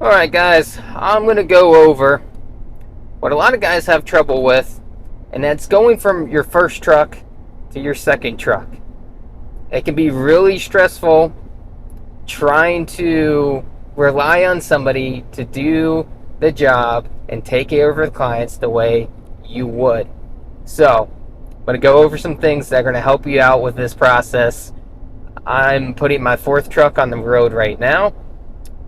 Alright guys, I'm going to go over what a lot of guys have trouble with, and that's going from your first truck to your second truck. It can be really stressful trying to rely on somebody to do the job and take care of the clients the way you would. So, I'm going to go over some things that are going to help you out with this process. I'm putting my fourth truck on the road right now.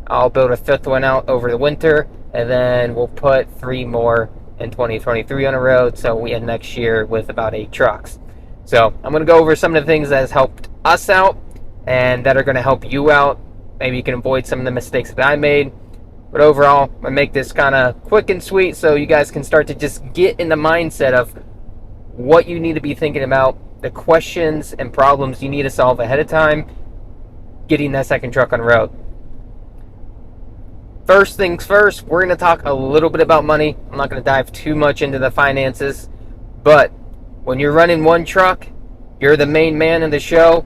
I'll build a fifth one out over the winter, and then we'll put 3 more in 2023 on the road, so we end next year with about 8 trucks. So I'm going to go over some of the things that has helped us out and that are going to help you out. Maybe you can avoid some of the mistakes that I made. But overall, I'm going to make this kind of quick and sweet so you guys can start to just get in the mindset of what you need to be thinking about, the questions and problems you need to solve ahead of time, getting that second truck on the road. First things first, we're going to talk a little bit about money. I'm not going to dive too much into the finances, but when you're running one truck, you're the main man in the show,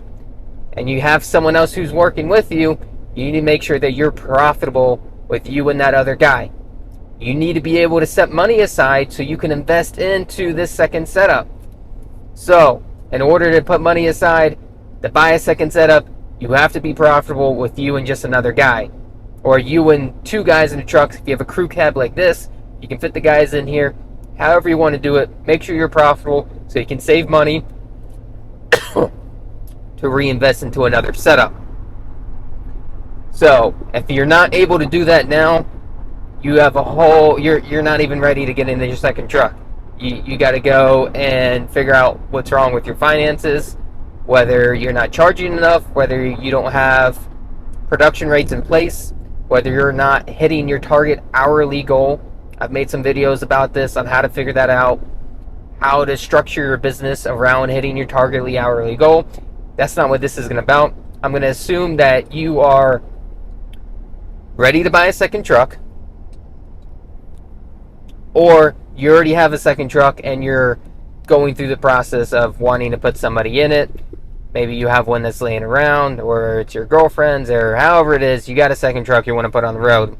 and you have someone else who's working with you, you need to make sure that you're profitable with you and that other guy. You need to be able to set money aside so you can invest into this second setup. So, in order to put money aside to buy a second setup, you have to be profitable with you and just another guy. Or you and 2 guys in the truck. If you have a crew cab like this, you can fit the guys in here. However you want to do it, make sure you're profitable so you can save money to reinvest into another setup. So, if you're not able to do that now, you have you're not even ready to get into your second truck. You got to go and figure out what's wrong with your finances, whether you're not charging enough, whether you don't have production rates in place, whether you're not hitting your target hourly goal. I've made some videos about this on how to figure that out, how to structure your business around hitting your target hourly goal. That's not what this is going to about. I'm going to assume that you are ready to buy a second truck, or you already have a second truck and you're going through the process of wanting to put somebody in it. Maybe you have one that's laying around, or it's your girlfriend's, or however it is, you got a second truck you want to put on the road.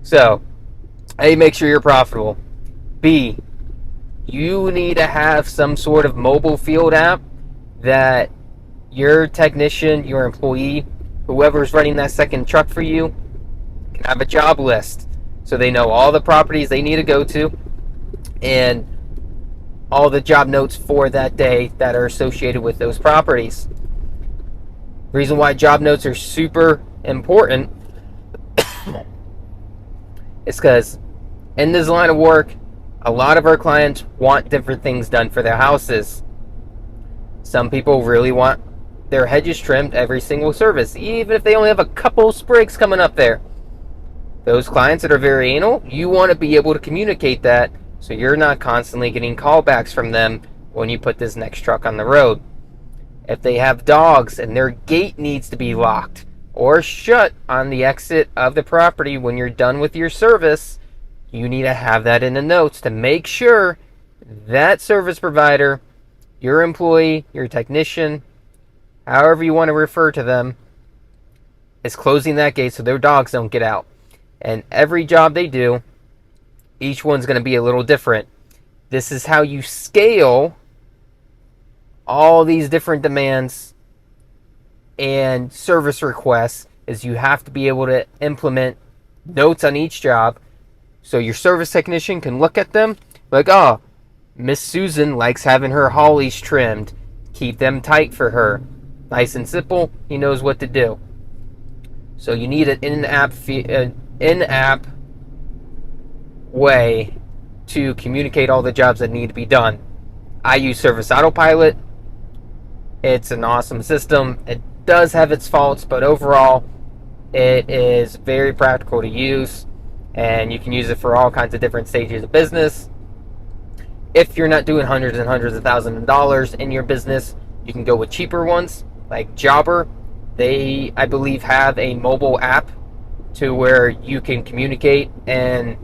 So, A, make sure you're profitable. B, you need to have some sort of mobile field app that your technician, your employee, whoever's running that second truck for you, can have a job list so they know all the properties they need to go to and all the job notes for that day that are associated with those properties. Reason why job notes are super important is because in this line of work, a lot of our clients want different things done for their houses. Some people really want their hedges trimmed every single service, even if they only have a couple sprigs coming up there. Those clients that are very anal, you want to be able to communicate that so you're not constantly getting callbacks from them when you put this next truck on the road. If they have dogs and their gate needs to be locked or shut on the exit of the property when you're done with your service, you need to have that in the notes to make sure that service provider, your employee, your technician, however you want to refer to them, is closing that gate so their dogs don't get out. And every job they do, each one's going to be a little different. This is how you scale all these different demands and service requests, is you have to be able to implement notes on each job so your service technician can look at them like, oh, Miss Susan likes having her hollies trimmed. Keep them tight for her. Nice and simple. He knows what to do. So you need an in-app way to communicate all the jobs that need to be done. I use Service Autopilot. It's an awesome system. It does have its faults, but overall it is very practical to use, and you can use it for all kinds of different stages of business. If you're not doing hundreds and hundreds of thousands of dollars in your business, you can go with cheaper ones like Jobber. They, I believe, have a mobile app to where you can communicate and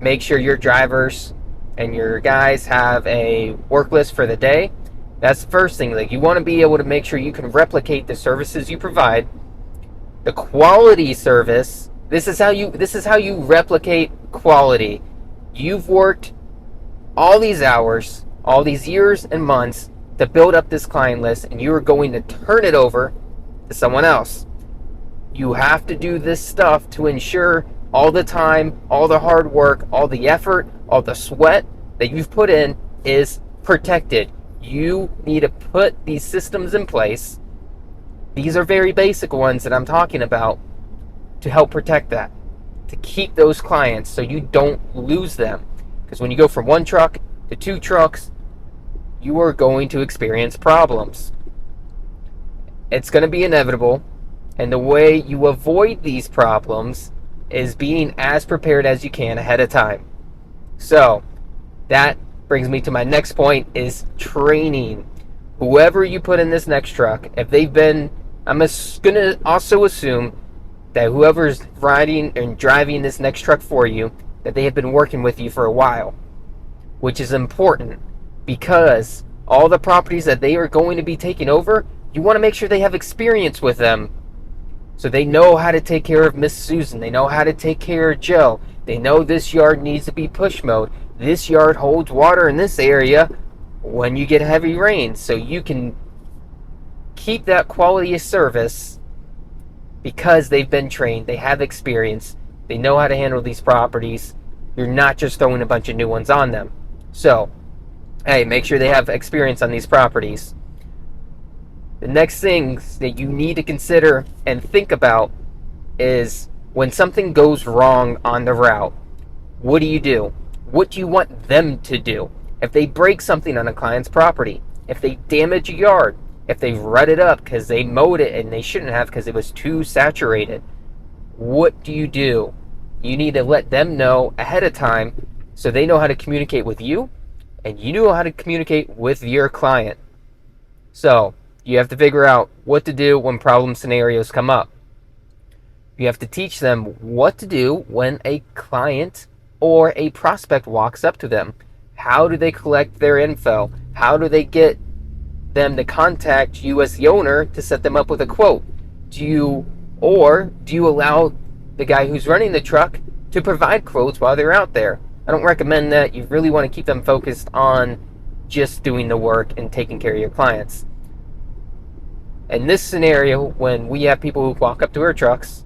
make sure your drivers and your guys have a work list for the day. That's the first thing. Like, you want to be able to make sure you can replicate the services you provide, the quality service This is how you replicate quality. You've worked all these hours, all these years and months to build up this client list, and you are going to turn it over to someone else. You have to do this stuff to ensure all the time, all the hard work, all the effort, all the sweat that you've put in is protected. You need to put these systems in place. These are very basic ones that I'm talking about to help protect that, to keep those clients so you don't lose them. Because when you go from one truck to two trucks, you are going to experience problems. It's going to be inevitable, and the way you avoid these problems is being as prepared as you can ahead of time. So that brings me to my next point, is training. Whoever you put in this next truck, if they've been, I'm going to also assume that whoever's riding and driving this next truck for you, that they have been working with you for a while, which is important, because all the properties that they are going to be taking over, you want to make sure they have experience with them. So they know how to take care of Miss Susan. They know how to take care of Joe. They know this yard needs to be push mowed. This yard holds water in this area when you get heavy rain. So you can keep that quality of service because they've been trained. They have experience. They know how to handle these properties. You're not just throwing a bunch of new ones on them. So, hey, make sure they have experience on these properties. The next thing that you need to consider and think about is when something goes wrong on the route, what do you do? What do you want them to do? If they break something on a client's property, if they damage a yard, if they rut it up because they mowed it and they shouldn't have because it was too saturated, what do? You need to let them know ahead of time so they know how to communicate with you and you know how to communicate with your client. So you have to figure out what to do when problem scenarios come up. You have to teach them what to do when a client or a prospect walks up to them. How do they collect their info? How do they get them to contact you as the owner to set them up with a quote? Do you allow the guy who's running the truck to provide quotes while they're out there? I don't recommend that. You really want to keep them focused on just doing the work and taking care of your clients. In this scenario, when we have people who walk up to our trucks,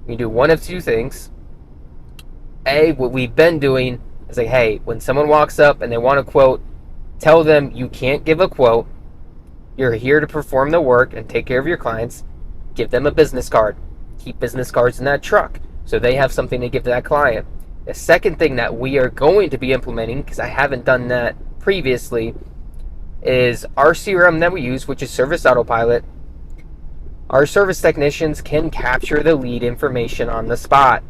we do one of two things. A, what we've been doing is like, hey, when someone walks up and they want a quote, tell them you can't give a quote. You're here to perform the work and take care of your clients. Give them a business card. Keep business cards in that truck so they have something to give to that client. The second thing that we are going to be implementing, because I haven't done that previously, is our CRM that we use, which is Service Autopilot. Our service technicians can capture the lead information on the spot.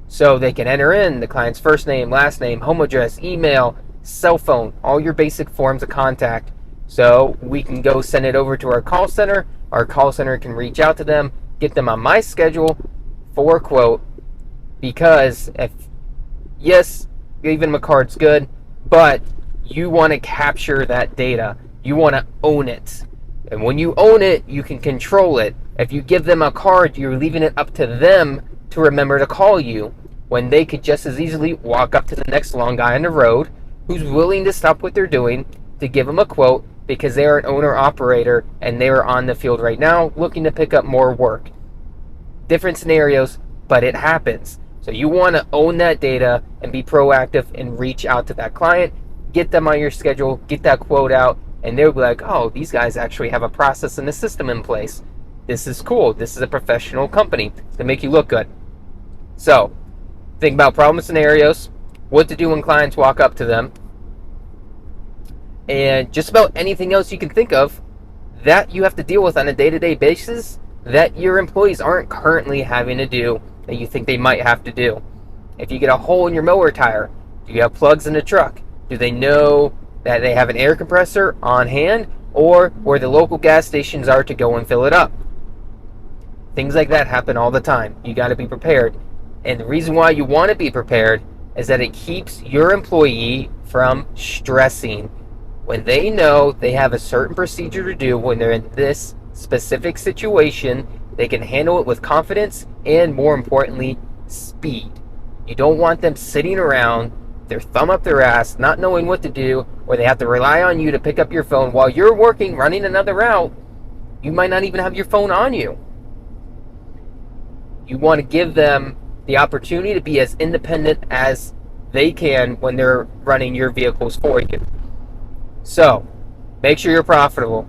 So they can enter in the client's first name, last name, home address, email, cell phone, all your basic forms of contact. So we can go send it over to our call center. Our call center can reach out to them, get them on my schedule for a quote. Because yes, giving them a card's good, but you want to capture that data. You want to own it. And when you own it, you can control it. If you give them a card, you're leaving it up to them to remember to call you, when they could just as easily walk up to the next long guy on the road who's willing to stop what they're doing to give them a quote because they are an owner-operator and they are on the field right now looking to pick up more work. Different scenarios, but it happens. So you want to own that data and be proactive and reach out to that client, get them on your schedule, get that quote out, and they'll be like, oh, these guys actually have a process and a system in place. This is cool. This is a professional company to make you look good. So think about problem scenarios, what to do when clients walk up to them, and just about anything else you can think of that you have to deal with on a day-to-day basis that your employees aren't currently having to do that you think they might have to do. If you get a hole in your mower tire, do you have plugs in the truck? Do they know that they have an air compressor on hand or where the local gas stations are to go and fill it up? Things like that happen all the time. You got to be prepared. And the reason why you want to be prepared is that it keeps your employee from stressing. When they know they have a certain procedure to do when they're in this specific situation, they can handle it with confidence and, more importantly, speed. You don't want them sitting around, their thumb up their ass, not knowing what to do, or they have to rely on you to pick up your phone while you're working, running another route. You might not even have your phone on you. You want to give them the opportunity to be as independent as they can when they're running your vehicles for you. So, make sure you're profitable.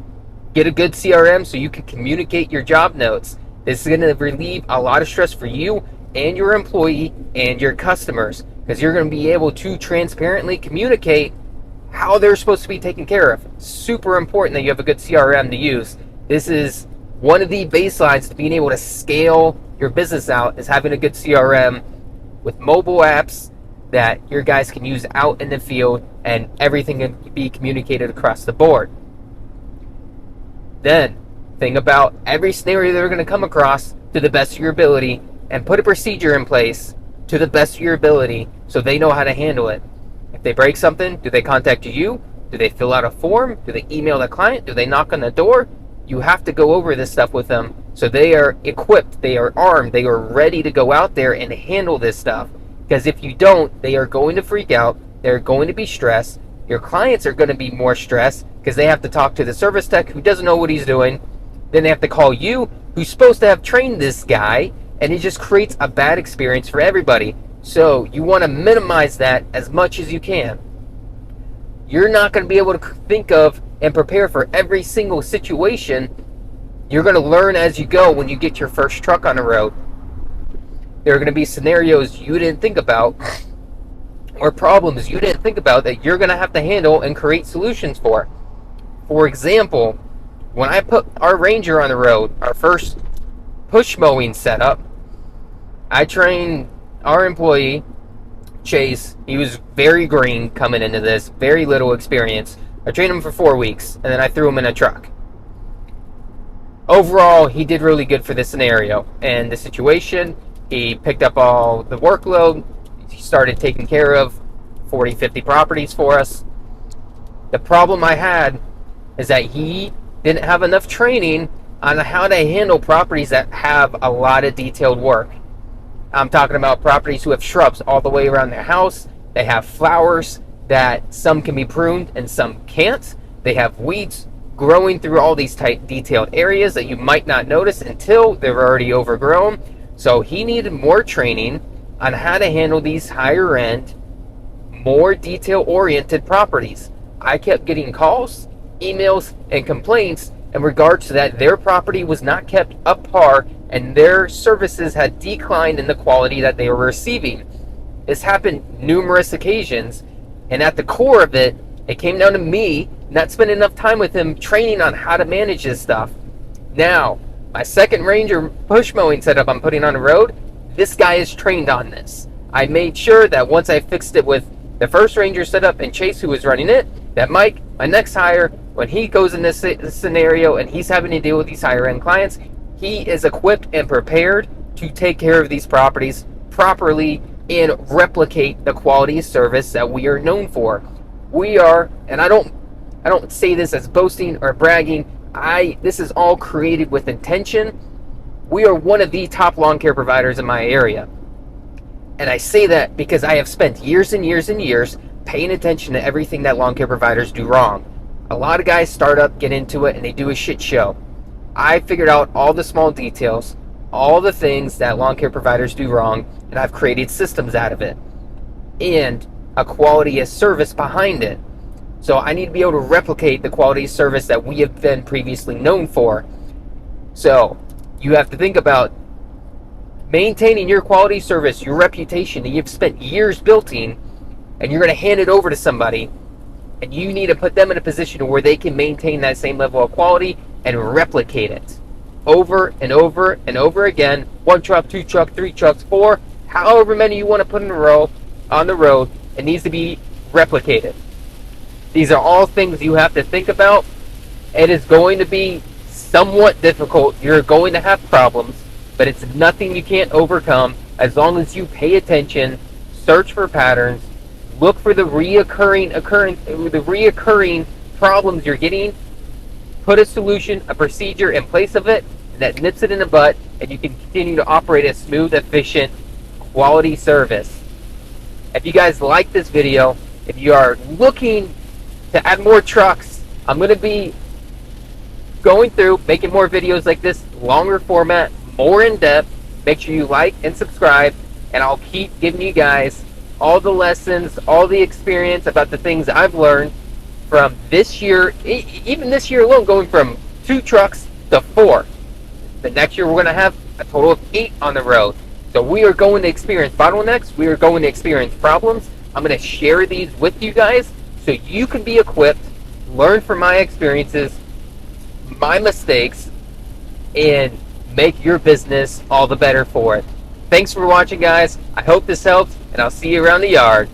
Get a good CRM so you can communicate your job notes. This is going to relieve a lot of stress for you and your employee and your customers, because you're going to be able to transparently communicate how they're supposed to be taken care of. Super important that you have a good CRM to use. This is one of the baselines to being able to scale your business out, is having a good CRM with mobile apps that your guys can use out in the field, and everything can be communicated across the board. Then think about every scenario they're going to come across to the best of your ability, and put a procedure in place to the best of your ability so they know how to handle it. If they break something, do they contact you? Do they fill out a form? Do they email the client? Do they knock on the door? You have to go over this stuff with them so they are equipped, they are armed, they are ready to go out there and handle this stuff. Because if you don't, they are going to freak out, they're going to be stressed, your clients are going to be more stressed because they have to talk to the service tech who doesn't know what he's doing. Then they have to call you, who's supposed to have trained this guy, and it just creates a bad experience for everybody. So you want to minimize that as much as you can. You're not going to be able to think of and prepare for every single situation. You're going to learn as you go when you get your first truck on the road. There are going to be scenarios you didn't think about, or problems you didn't think about, that you're going to have to handle and create solutions for. For example, when I put our Ranger on the road, our first push mowing setup, I trained our employee, Chase. He was very green coming into this, very little experience. I trained him for 4 weeks, and then I threw him in a truck. Overall, he did really good for this scenario and the situation. He picked up all the workload. He started taking care of 40, 50 properties for us. The problem I had is that he didn't have enough training on how to handle properties that have a lot of detailed work. I'm talking about properties who have shrubs all the way around their house. They have flowers that some can be pruned and some can't. They have weeds growing through all these tight detailed areas that you might not notice until they're already overgrown. So he needed more training on how to handle these higher end, more detail oriented properties. I kept getting calls, emails, and complaints in regards to that their property was not kept up par and their services had declined in the quality that they were receiving. This happened numerous occasions, and at the core of it, it came down to me not spending enough time with him training on how to manage this stuff. Now, my second Ranger push mowing setup I'm putting on the road, this guy is trained on this. I made sure that once I fixed it with the first Ranger setup and Chase, who was running it, that Mike, my next hire, when he goes in this scenario and he's having to deal with these higher end clients, he is equipped and prepared to take care of these properties properly and replicate the quality of service that we are known for. We are, and I don't say this as boasting or bragging, this is all created with intention. We are one of the top lawn care providers in my area. And I say that because I have spent years and years and years paying attention to everything that lawn care providers do wrong. A lot of guys start up, get into it, and they do a shit show. I figured out all the small details, all the things that lawn care providers do wrong, and I've created systems out of it and a quality of service behind it. So I need to be able to replicate the quality of service that we have been previously known for. So you have to think about maintaining your quality service, your reputation that you've spent years building, and you're going to hand it over to somebody, and you need to put them in a position where they can maintain that same level of quality and replicate it over and over and over again. 1 truck, 2 truck, 3 trucks, 4, however many you want to put in a row on the road, it needs to be replicated. These are all things you have to think about. It is going to be somewhat difficult. You're going to have problems, but it's nothing you can't overcome as long as you pay attention, search for patterns, look for the reoccurring problems you're getting, put a solution, a procedure in place of it, that nips it in the butt, and you can continue to operate a smooth, efficient, quality service. If you guys like this video, if you are looking to add more trucks, I'm going to be going through, making more videos like this, longer format, more in depth. Make sure you like and subscribe, and I'll keep giving you guys all the lessons, all the experience about the things I've learned from this year, even this year alone, going from 2 trucks to 4. The next year we're going to have a total of 8 on the road. So we are going to experience bottlenecks, we are going to experience problems. I'm going to share these with you guys so you can be equipped, learn from my experiences, my mistakes, and make your business all the better for it. Thanks for watching, guys. I hope this helped, and I'll see you around the yard.